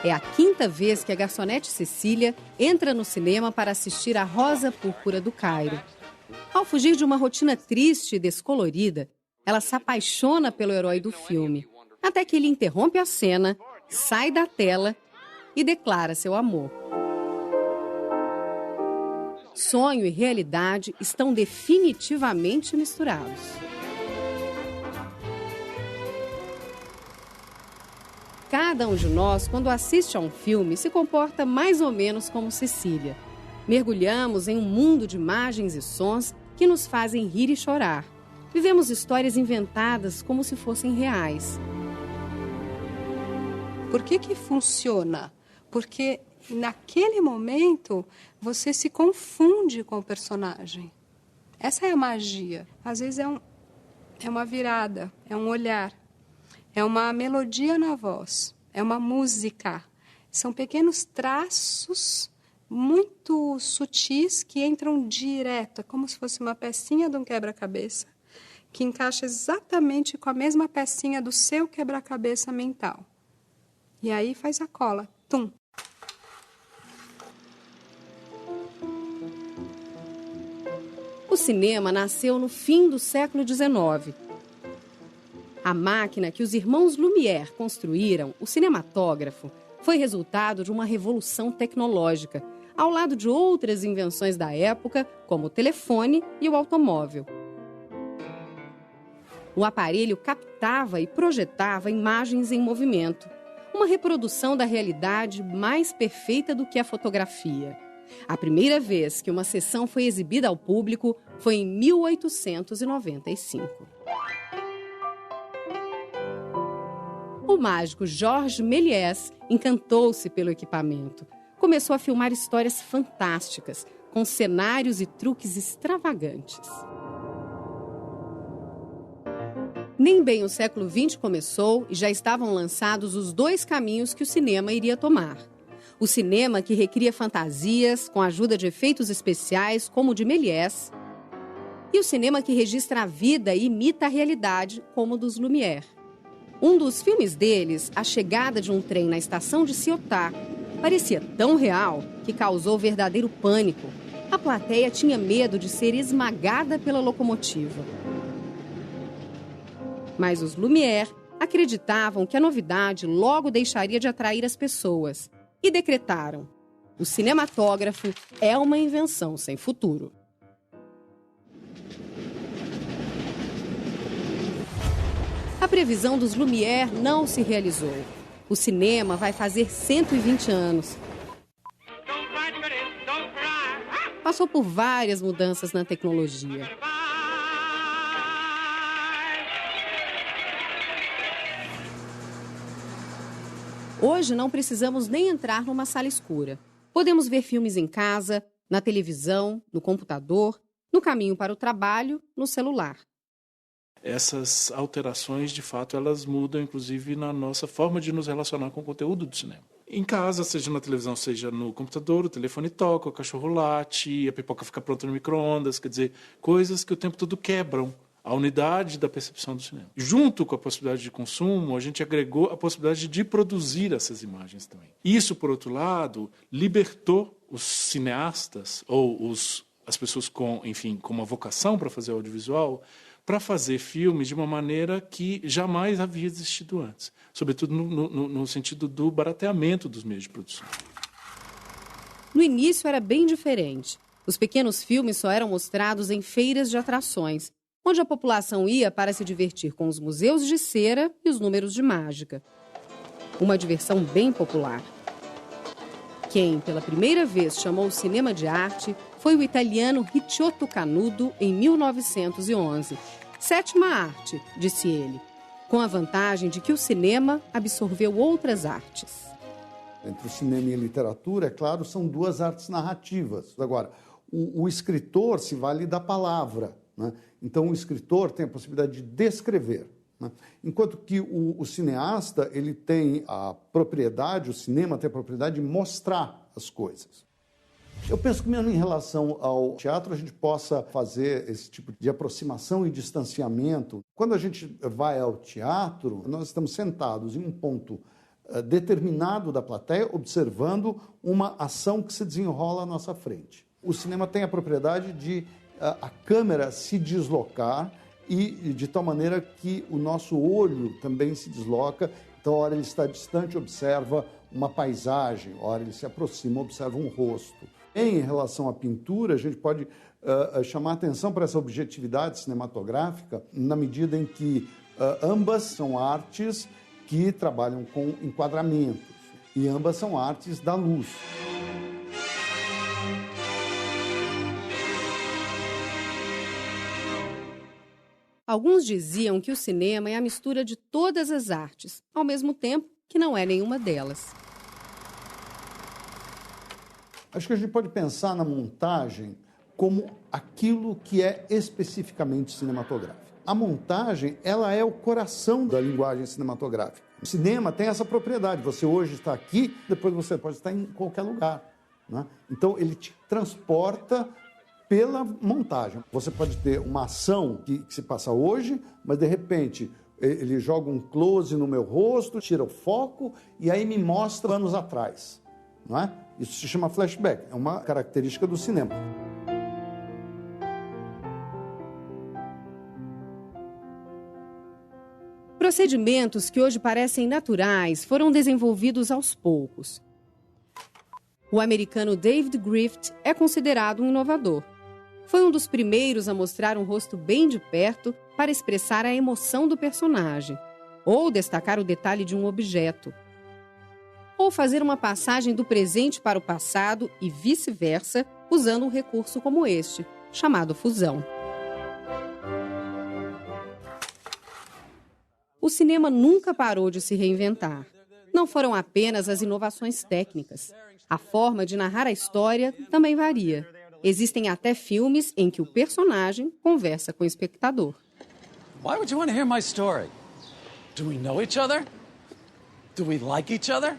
É a quinta vez que a garçonete Cecília entra no cinema para assistir a Rosa Púrpura do Cairo. Ao fugir de uma rotina triste e descolorida, ela se apaixona pelo herói do filme, até que ele interrompe a cena, sai da tela e declara seu amor. Sonho e realidade estão definitivamente misturados. Cada um de nós, quando assiste a um filme, se comporta mais ou menos como Cecília. Mergulhamos em um mundo de imagens e sons que nos fazem rir e chorar. Vivemos histórias inventadas como se fossem reais. Por que funciona? Porque naquele momento você se confunde com o personagem. Essa é a magia. Às vezes é uma virada, é um olhar. É uma melodia na voz, é uma música. São pequenos traços muito sutis que entram direto, é como se fosse uma pecinha de um quebra-cabeça, que encaixa exatamente com a mesma pecinha do seu quebra-cabeça mental. E aí faz a cola, tum. O cinema nasceu no fim do século XIX. A máquina que os irmãos Lumière construíram, o cinematógrafo, foi resultado de uma revolução tecnológica, ao lado de outras invenções da época, como o telefone e o automóvel. O aparelho captava e projetava imagens em movimento, uma reprodução da realidade mais perfeita do que a fotografia. A primeira vez que uma sessão foi exibida ao público foi em 1895. O mágico Georges Méliès encantou-se pelo equipamento. Começou a filmar histórias fantásticas, com cenários e truques extravagantes. Nem bem o século XX começou e já estavam lançados os dois caminhos que o cinema iria tomar. O cinema que recria fantasias com a ajuda de efeitos especiais, como o de Méliès, e o cinema que registra a vida e imita a realidade, como o dos Lumière. Um dos filmes deles, A Chegada de um Trem na Estação de Ciotat, parecia tão real que causou verdadeiro pânico. A plateia tinha medo de ser esmagada pela locomotiva. Mas os Lumière acreditavam que a novidade logo deixaria de atrair as pessoas e decretaram: o cinematógrafo é uma invenção sem futuro. A previsão dos Lumière não se realizou. O cinema vai fazer 120 anos. Passou por várias mudanças na tecnologia. Hoje não precisamos nem entrar numa sala escura. Podemos ver filmes em casa, na televisão, no computador, no caminho para o trabalho, no celular. Essas alterações, de fato, elas mudam, inclusive, na nossa forma de nos relacionar com o conteúdo do cinema. Em casa, seja na televisão, seja no computador, o telefone toca, o cachorro late, a pipoca fica pronta no micro-ondas, quer dizer, coisas que o tempo todo quebram a unidade da percepção do cinema. Junto com a possibilidade de consumo, a gente agregou a possibilidade de produzir essas imagens também. Isso, por outro lado, libertou os cineastas, ou as pessoas com uma vocação para fazer audiovisual, para fazer filmes de uma maneira que jamais havia existido antes, sobretudo no sentido do barateamento dos meios de produção. No início era bem diferente. Os pequenos filmes só eram mostrados em feiras de atrações, onde a população ia para se divertir com os museus de cera e os números de mágica. Uma diversão bem popular. Quem, pela primeira vez, chamou o cinema de arte foi o italiano Ricciotto Canudo, em 1911. Sétima arte, disse ele, com a vantagem de que o cinema absorveu outras artes. Entre o cinema e a literatura, é claro, são duas artes narrativas. Agora, o escritor se vale da palavra, né? Então, o escritor tem a possibilidade de descrever, né? Enquanto que o cineasta ele tem a propriedade, o cinema tem a propriedade de mostrar as coisas. Eu penso que mesmo em relação ao teatro, a gente possa fazer esse tipo de aproximação e distanciamento. Quando a gente vai ao teatro, nós estamos sentados em um ponto determinado da plateia, observando uma ação que se desenrola à nossa frente. O cinema tem a propriedade de a câmera se deslocar e de tal maneira que o nosso olho também se desloca. Então, a hora ele está distante, observa uma paisagem, a hora ele se aproxima, observa um rosto. Em relação à pintura, a gente pode chamar atenção para essa objetividade cinematográfica na medida em que ambas são artes que trabalham com enquadramentos e ambas são artes da luz. Alguns diziam que o cinema é a mistura de todas as artes, ao mesmo tempo que não é nenhuma delas. Acho que a gente pode pensar na montagem como aquilo que é especificamente cinematográfico. A montagem, ela é o coração da linguagem cinematográfica. O cinema tem essa propriedade. Você hoje está aqui, depois você pode estar em qualquer lugar, né? Então, ele te transporta pela montagem. Você pode ter uma ação que se passa hoje, mas, de repente, ele joga um close no meu rosto, tira o foco e aí me mostra anos atrás, não é? Isso se chama flashback, é uma característica do cinema. Procedimentos que hoje parecem naturais foram desenvolvidos aos poucos. O americano David Griffith é considerado um inovador. Foi um dos primeiros a mostrar um rosto bem de perto para expressar a emoção do personagem, ou destacar o detalhe de um objeto, ou fazer uma passagem do presente para o passado e vice-versa, usando um recurso como este, chamado fusão. O cinema nunca parou de se reinventar. Não foram apenas as inovações técnicas. A forma de narrar a história também varia. Existem até filmes em que o personagem conversa com o espectador. Why would you want to hear my story? Do we know each other? Do we like each other?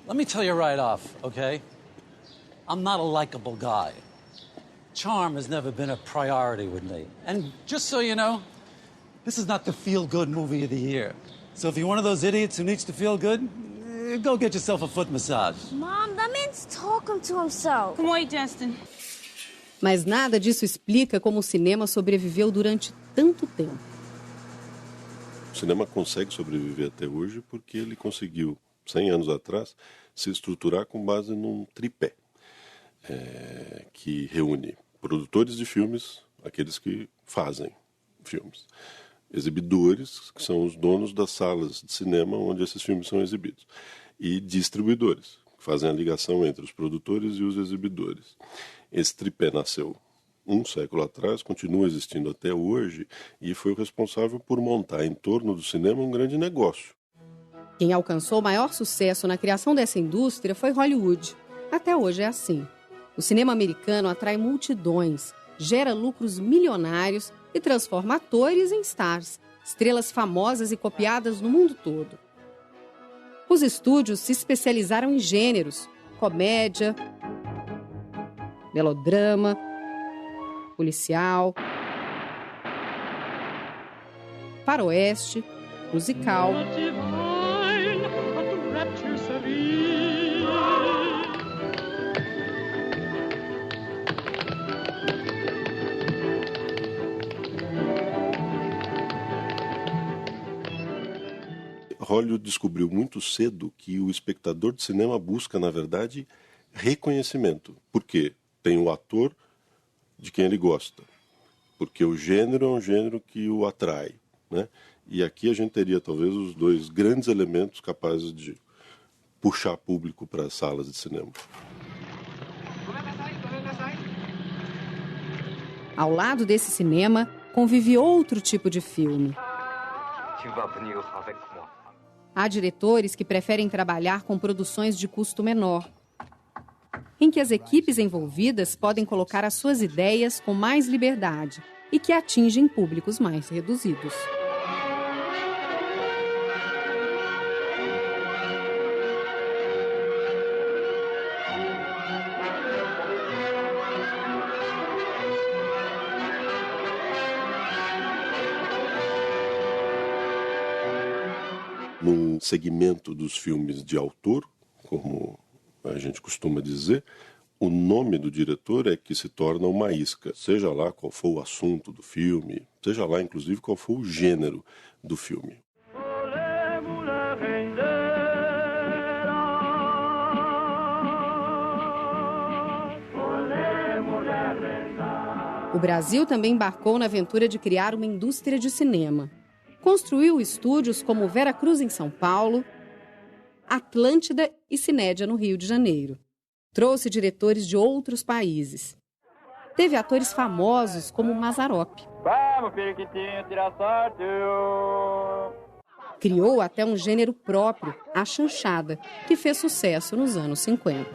Let me tell you right off, okay? I'm not a likable guy. Charm has never been a priority with me. And just so you know, this is not the feel-good movie of the year. So if you're one of those idiots who needs to feel good, go get yourself a foot massage. Mom, that man's talking to himself. Come on, Justin. Mas nada disso explica como o cinema sobreviveu durante tanto tempo. O cinema consegue sobreviver até hoje porque ele conseguiu, 100 anos atrás, se estruturar com base num tripé, que reúne produtores de filmes, aqueles que fazem filmes, exibidores, que são os donos das salas de cinema onde esses filmes são exibidos, e distribuidores, que fazem a ligação entre os produtores e os exibidores. Esse tripé nasceu um século atrás, continua existindo até hoje, e foi o responsável por montar em torno do cinema um grande negócio. Quem alcançou maior sucesso na criação dessa indústria foi Hollywood. Até hoje é assim. O cinema americano atrai multidões, gera lucros milionários e transforma atores em stars, estrelas famosas e copiadas no mundo todo. Os estúdios se especializaram em gêneros: comédia, melodrama, policial, faroeste, musical. Hollywood descobriu muito cedo que o espectador de cinema busca, na verdade, reconhecimento. Por quê? Tem o ator de quem ele gosta. Porque o gênero é um gênero que o atrai, né? E aqui a gente teria, talvez, os dois grandes elementos capazes de puxar público para as salas de cinema. Ao lado desse cinema, convive outro tipo de filme. Há diretores que preferem trabalhar com produções de custo menor, em que as equipes envolvidas podem colocar as suas ideias com mais liberdade e que atingem públicos mais reduzidos. Num segmento dos filmes de autor, como a gente costuma dizer, o nome do diretor é que se torna uma isca, seja lá qual for o assunto do filme, seja lá, inclusive, qual for o gênero do filme. O Brasil também embarcou na aventura de criar uma indústria de cinema. Construiu estúdios como Vera Cruz, em São Paulo, Atlântida e Cinédia, no Rio de Janeiro. Trouxe diretores de outros países. Teve atores famosos como Mazzaropi. Vamos, periquitinho, tira sorte. Criou até um gênero próprio, a chanchada, que fez sucesso nos anos 50.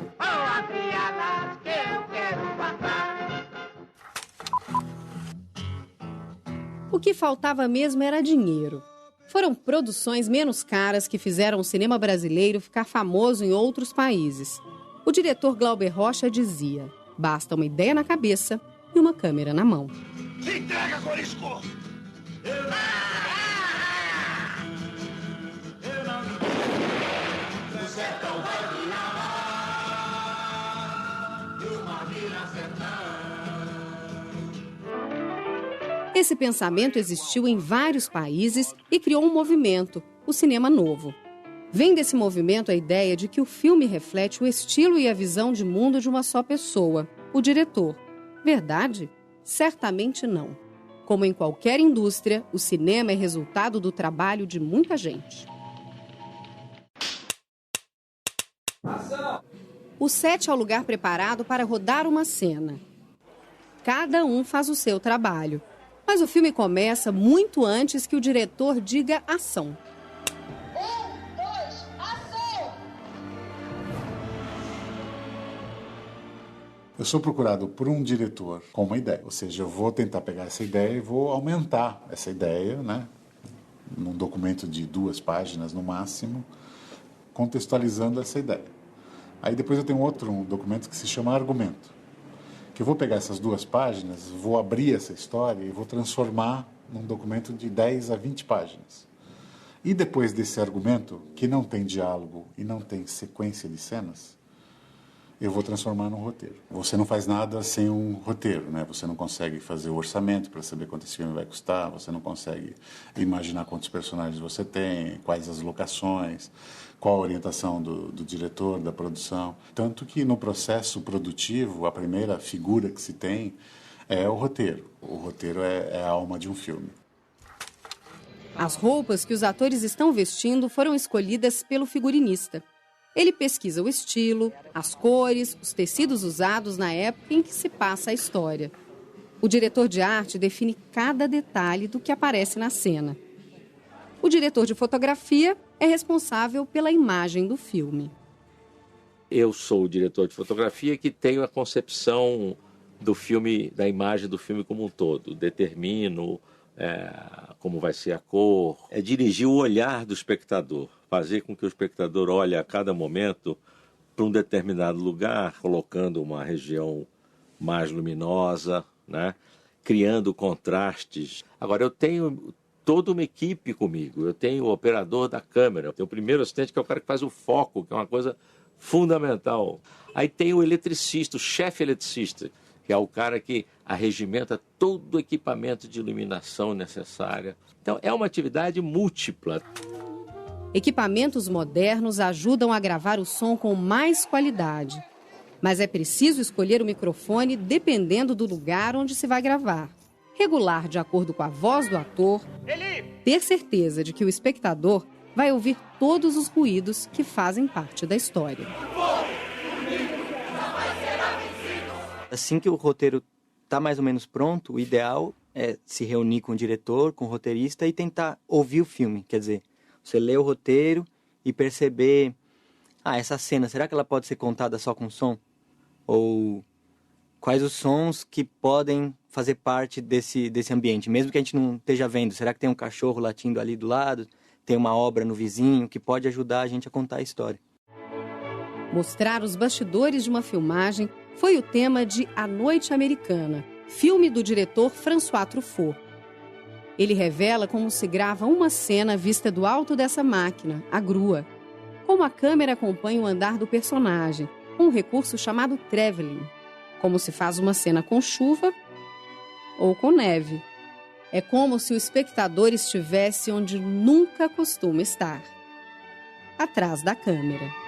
O que faltava mesmo era dinheiro. Foram produções menos caras que fizeram o cinema brasileiro ficar famoso em outros países. O diretor Glauber Rocha dizia: basta uma ideia na cabeça e uma câmera na mão. Se entrega, Corisco! O sertão vai virar e uma vira sertão. Esse pensamento existiu em vários países e criou um movimento, o cinema novo. Vem desse movimento a ideia de que o filme reflete o estilo e a visão de mundo de uma só pessoa, o diretor. Verdade? Certamente não. Como em qualquer indústria, o cinema é resultado do trabalho de muita gente. O set é o lugar preparado para rodar uma cena. Cada um faz o seu trabalho. Mas o filme começa muito antes que o diretor diga ação. 1, 2, ação! Eu sou procurado por um diretor com uma ideia. Ou seja, eu vou tentar pegar essa ideia e vou aumentar essa ideia, né, num documento de 2 páginas no máximo, contextualizando essa ideia. Aí depois eu tenho um documento que se chama argumento. Que eu vou pegar essas 2 páginas, vou abrir essa história e vou transformar num documento de 10 a 20 páginas. E depois desse argumento, que não tem diálogo e não tem sequência de cenas, eu vou transformar num roteiro. Você não faz nada sem um roteiro, né? Você não consegue fazer o orçamento para saber quanto esse filme vai custar, você não consegue imaginar quantos personagens você tem, quais as locações, qual a orientação do diretor, da produção. Tanto que no processo produtivo, a primeira figura que se tem é o roteiro. O roteiro é a alma de um filme. As roupas que os atores estão vestindo foram escolhidas pelo figurinista. Ele pesquisa o estilo, as cores, os tecidos usados na época em que se passa a história. O diretor de arte define cada detalhe do que aparece na cena. O diretor de fotografia é responsável pela imagem do filme. Eu sou o diretor de fotografia que tenho a concepção do filme, da imagem do filme como um todo. Determino como vai ser a cor. É dirigir o olhar do espectador, fazer com que o espectador olhe a cada momento para um determinado lugar, colocando uma região mais luminosa, né? Criando contrastes. Agora, eu tenho toda uma equipe comigo. Eu tenho o operador da câmera, eu tenho o primeiro assistente, que é o cara que faz o foco, que é uma coisa fundamental. Aí tem o eletricista, o chefe eletricista, que é o cara que arregimenta todo o equipamento de iluminação necessária. Então, é uma atividade múltipla. Equipamentos modernos ajudam a gravar o som com mais qualidade. Mas é preciso escolher o microfone dependendo do lugar onde se vai gravar. Regular de acordo com a voz do ator. Ter certeza de que o espectador vai ouvir todos os ruídos que fazem parte da história. Assim que o roteiro está mais ou menos pronto, o ideal é se reunir com o diretor, com o roteirista e tentar ouvir o filme. Quer dizer, você lê o roteiro e perceber, essa cena, será que ela pode ser contada só com som? Ou quais os sons que podem fazer parte desse ambiente, mesmo que a gente não esteja vendo? Será que tem um cachorro latindo ali do lado? Tem uma obra no vizinho que pode ajudar a gente a contar a história? Mostrar os bastidores de uma filmagem foi o tema de A Noite Americana, filme do diretor François Truffaut. Ele revela como se grava uma cena vista do alto dessa máquina, a grua. Como a câmera acompanha o andar do personagem, com um recurso chamado traveling. Como se faz uma cena com chuva ou com neve. É como se o espectador estivesse onde nunca costuma estar. Atrás da câmera.